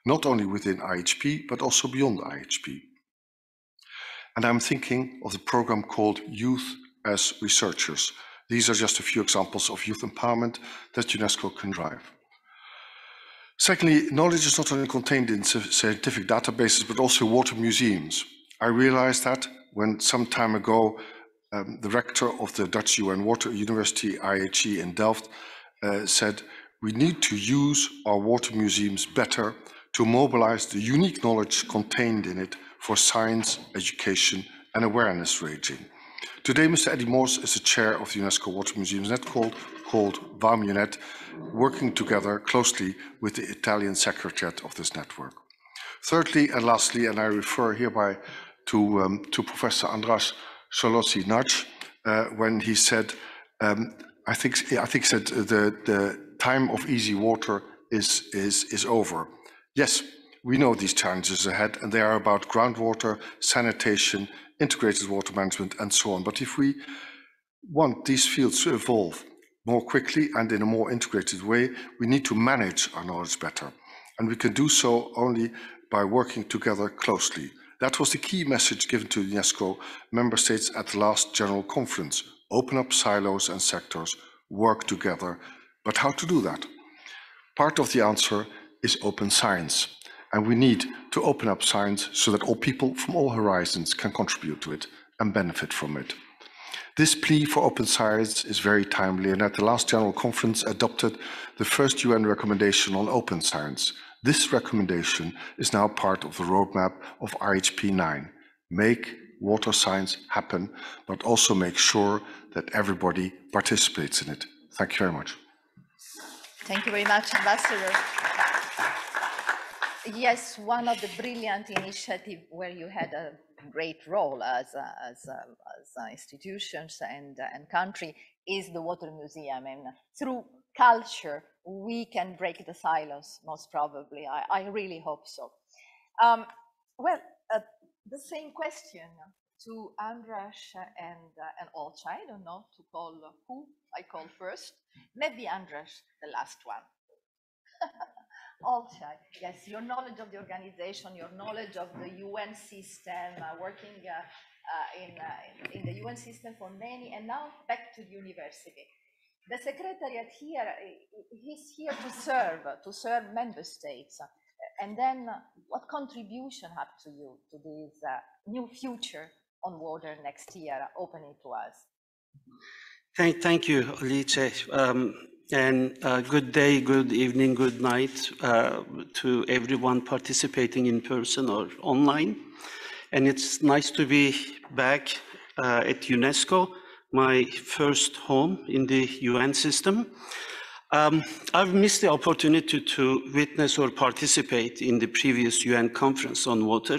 not only within IHP, but also beyond IHP. And I'm thinking of the program called Youth as Researchers. These are just a few examples of youth empowerment that UNESCO can drive. Secondly, knowledge is not only contained in scientific databases, but also water museums. I realized that when some time ago, the rector of the Dutch UN Water University, IHE in Delft, said, we need to use our water museums better to mobilize the unique knowledge contained in it for science, education, and awareness raising. Today, Mr. Eddy Morse is the chair of the UNESCO Water Museums Network called VAMUNET, working together closely with the Italian secretariat of this network. Thirdly and lastly, and I refer hereby to Professor András Szöllősi-Nagy, when he said, I think he said the time of easy water is over. Yes, we know these challenges ahead, and they are about groundwater, sanitation, integrated water management, and so on. But if we want these fields to evolve more quickly and in a more integrated way, we need to manage our knowledge better. And we can do so only by working together closely. That was the key message given to UNESCO member states at the last General Conference. Open up silos and sectors, work together. But how to do that? Part of the answer is open science. And we need to open up science so that all people from all horizons can contribute to it and benefit from it. This plea for open science is very timely, and at the last General Conference adopted the first UN recommendation on open science. This recommendation is now part of the roadmap of IHP-IX. Make water science happen, but also make sure that everybody participates in it. Thank you very much. Thank you very much, Ambassador. Yes, one of the brilliant initiatives where you had a great role as institutions and country is the Water Museum. And through culture, we can break the silos, most probably. I really hope so. The same question to András and Olcay. I don't know to call who I call first. Maybe András, the last one. Olcay, yes, your knowledge of the organization, your knowledge of the UN system, working in the UN system for many, and now back to the university. The Secretariat here is here to serve member states. And then what contribution have to you to this new future on water next year opening to us? Thank you, Alice. And good day, good evening, good night to everyone participating in person or online. And it's nice to be back at UNESCO, my first home in the UN system. I've missed the opportunity to witness or participate in the previous UN conference on water,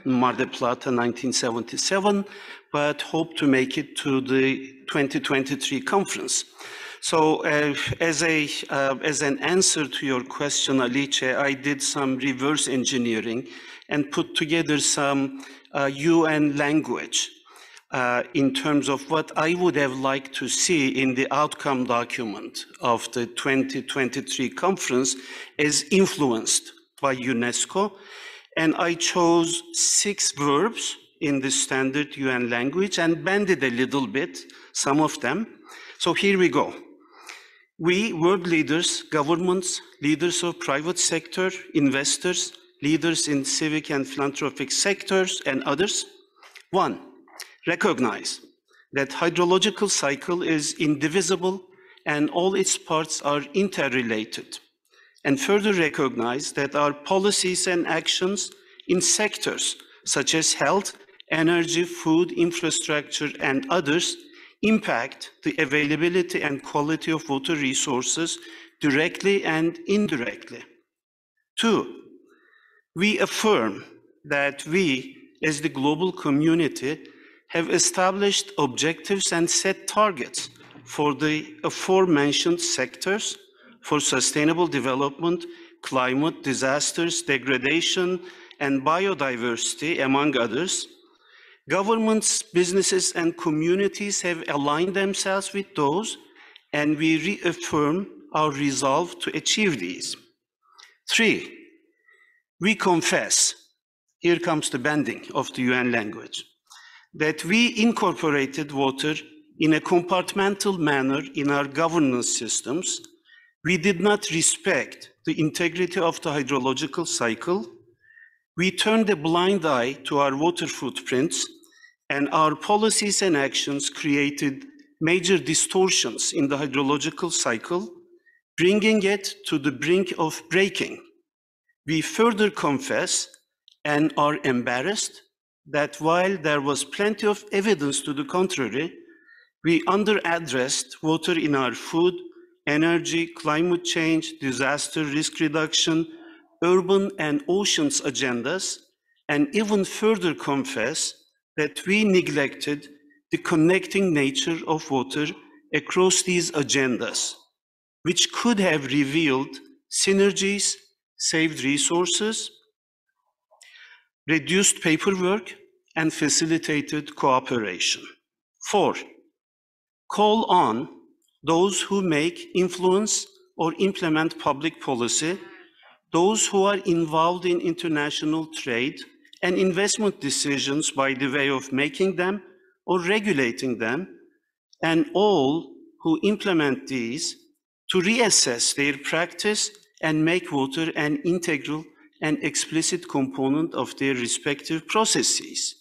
Mar del Plata 1977, but hope to make it to the 2023 conference. So as an answer to your question, Alice, I did some reverse engineering and put together some UN language in terms of what I would have liked to see in the outcome document of the 2023 conference as influenced by UNESCO. And I chose 6 verbs in the standard UN language and bended a little bit, some of them. So here we go. We, world leaders, governments, leaders of private sector, investors, leaders in civic and philanthropic sectors, and others. 1, recognize that hydrological cycle is indivisible and all its parts are interrelated. And further recognize that our policies and actions in sectors such as health, energy, food, infrastructure, and others impact the availability and quality of water resources directly and indirectly. 2, we affirm that we, as the global community, have established objectives and set targets for the aforementioned sectors for sustainable development, climate, disasters, degradation, and biodiversity, among others. Governments, businesses, and communities have aligned themselves with those, and we reaffirm our resolve to achieve these. 3, we confess, here comes the bending of the UN language, that we incorporated water in a compartmental manner in our governance systems. We did not respect the integrity of the hydrological cycle. We turned a blind eye to our water footprints, and our policies and actions created major distortions in the hydrological cycle, bringing it to the brink of breaking. we further confess and are embarrassed that while there was plenty of evidence to the contrary, we under-addressed water in our food, energy, climate change, disaster risk reduction, urban and oceans agendas, and even further confess that we neglected the connecting nature of water across these agendas, which could have revealed synergies, saved resources, reduced paperwork, and facilitated cooperation. 4, call on those who make, influence, or implement public policy, those who are involved in international trade and investment decisions by the way of making them or regulating them, and all who implement these to reassess their practice and make water an integral and explicit component of their respective processes.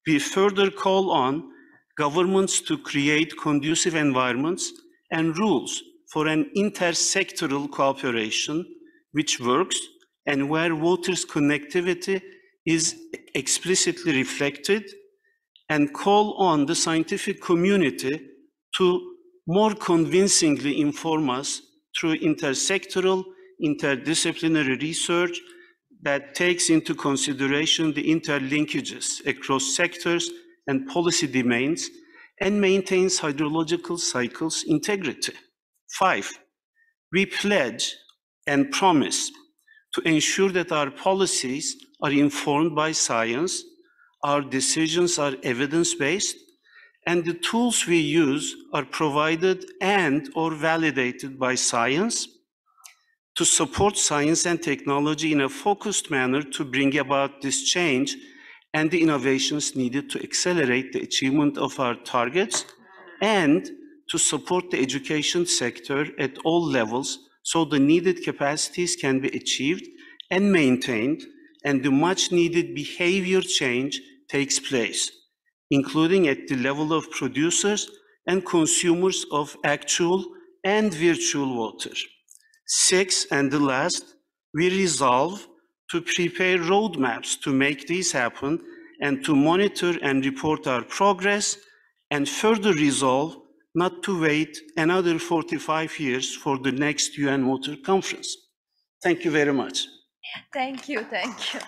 We further call on governments to create conducive environments and rules for an intersectoral cooperation which works and where water's connectivity is explicitly reflected, and call on the scientific community to more convincingly inform us through intersectoral, interdisciplinary research that takes into consideration the interlinkages across sectors and policy domains and maintains hydrological cycles integrity. 5, we pledge and promise to ensure that our policies are informed by science, our decisions are evidence-based, and the tools we use are provided and or validated by science to support science and technology in a focused manner to bring about this change and the innovations needed to accelerate the achievement of our targets, and to support the education sector at all levels so the needed capacities can be achieved and maintained, and the much needed behavior change takes place, including at the level of producers and consumers of actual and virtual water. 6, and the last, we resolve to prepare roadmaps to make this happen and to monitor and report our progress, and further resolve not to wait another 45 years for the next UN Water Conference. Thank you very much. Thank you, thank you.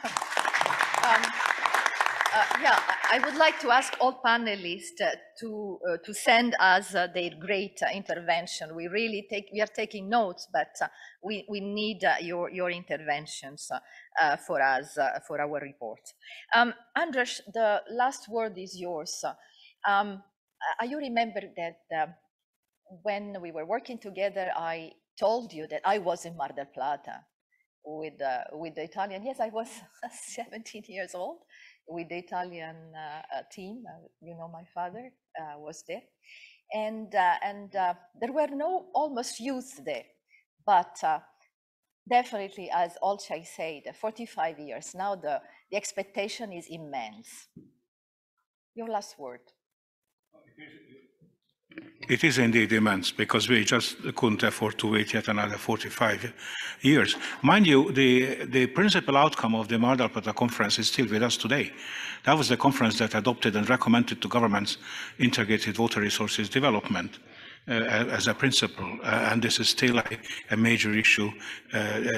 Yeah, I would like to ask all panelists to send us their great intervention. We are taking notes, but we need your interventions for us, for our report. András, the last word is yours. You remember that when we were working together, I told you that I was in Mar del Plata with the Italian. Yes, I was 17 years old with the Italian team. You know, my father was there, and there were almost youth there, but definitely, as Olcay said, 45 years now, the expectation is immense. Your last word. It is indeed immense, because we just couldn't afford to wait yet another 45 years. Mind you, the principal outcome of the Mar del Plata conference is still with us today. That was the conference that adopted and recommended to governments integrated water resources development as a principle, and this is still a major issue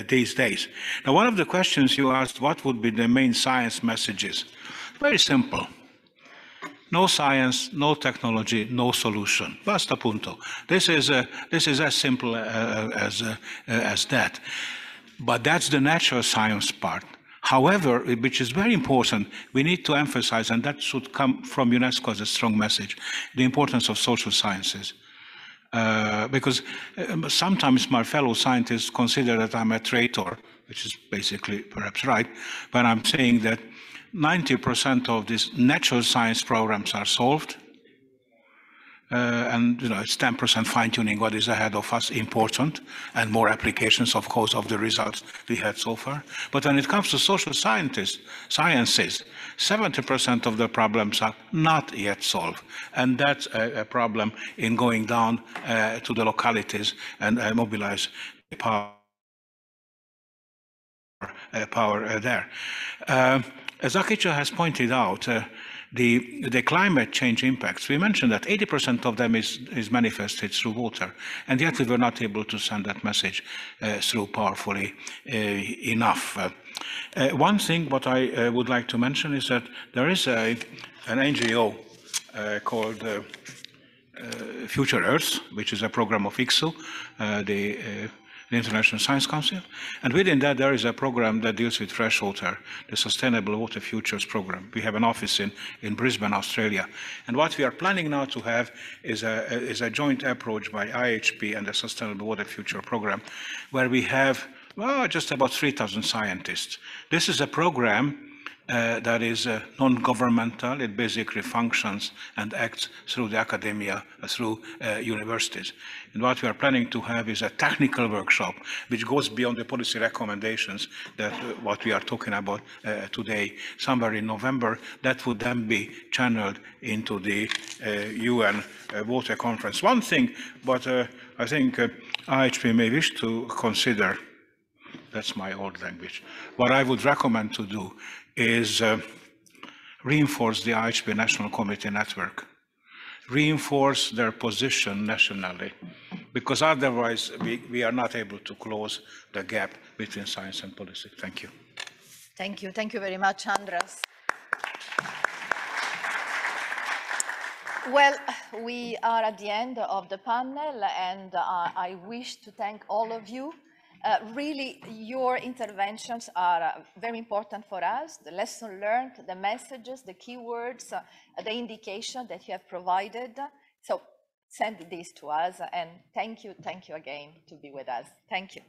these days. Now, one of the questions you asked, what would be the main science messages? Very simple. No science, no technology, no solution. Basta punto. This is as simple as that. But that's the natural science part. However, which is very important, we need to emphasize, and that should come from UNESCO as a strong message, the importance of social sciences. Because sometimes my fellow scientists consider that I'm a traitor, which is basically perhaps right, but I'm saying that 90% of these natural science programs are solved, and it's 10% fine-tuning what is ahead of us, important, and more applications, of course, of the results we had so far. But when it comes to social sciences, 70% of the problems are not yet solved, and that's a problem in going down to the localities and mobilize the power power there. As Akiça has pointed out, the climate change impacts, we mentioned that 80% of them is manifested through water, and yet we were not able to send that message through powerfully enough. One thing what I would like to mention is that there is an NGO called Future Earth, which is a program of ICSU, the International Science Council, and within that there is a program that deals with fresh water, the Sustainable Water Futures Program. We have an office in Brisbane, Australia, and what we are planning now to have is a joint approach by IHP and the Sustainable Water Future Program, where we have just about 3,000 scientists. This is a program that is non-governmental. It basically functions and acts through the academia, through universities. And what we are planning to have is a technical workshop, which goes beyond the policy recommendations that what we are talking about today, somewhere in November. That would then be channeled into the UN Water Conference. One thing, but I think IHP may wish to consider, that's my old language, what I would recommend to do is reinforce the IHP National Committee network, reinforce their position nationally, because otherwise we are not able to close the gap between science and policy. Thank you. Thank you. Thank you very much, András. Well, we are at the end of the panel, and I wish to thank all of you. Really, your interventions are very important for us. The lesson learned, the messages, the keywords, the indication that you have provided. So send this to us, and thank you again to be with us. Thank you.